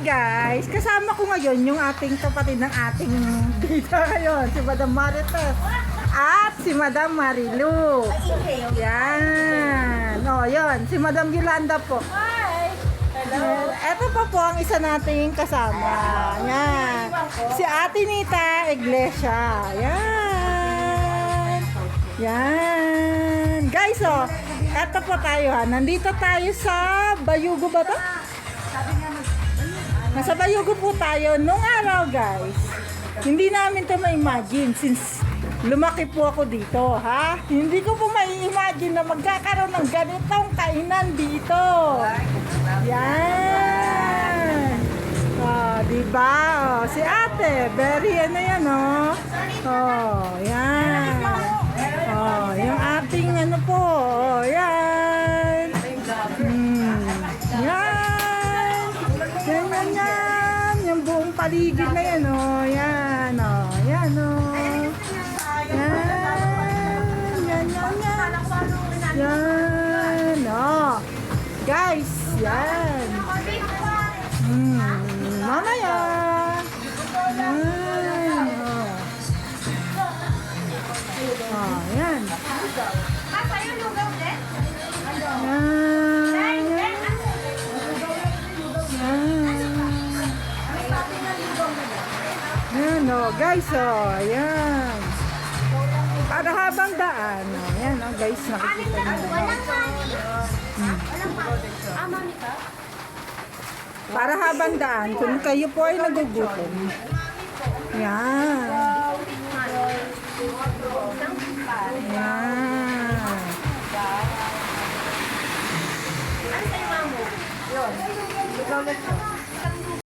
guys, kasama ko ngayon yung ating kapatid ng ating bida ngayon, si Madam Marites at si Madam Marilu. Yan. O, yun. Si Madam Yolanda po. Hi! Hello. Ito pa po ang isa nating kasama. Yan. Si Ate Nita Iglesia. Yan. Yan. Guys, oh, eto po tayo ha. Nandito tayo sa Bayugo ba to? Nasa Bayugo po tayo nung araw, guys. Hindi namin to ma-imagine since lumaki po ako dito, ha? Hindi ko po ma-imagine na magkakaroon ng ganitong kainan dito. Yan. Oh, diba? Oh, si ate, very ano yan, oh. Oh, yan. Oh, yung ating ano po, oh, yan. Yan. Yan. Yung buong paligid na yan, oh. Yan, oh. Yan, oh. Yan, oh. Guys, yan. Mamaya. Yan, oh. Oh, yan. Yan, oh, guys, oh, yan. Para habang daan, oh, yan, oh, guys, nakikita nyo. Para habang daan, kung kayo po ay nagugutom. Yan. Yan.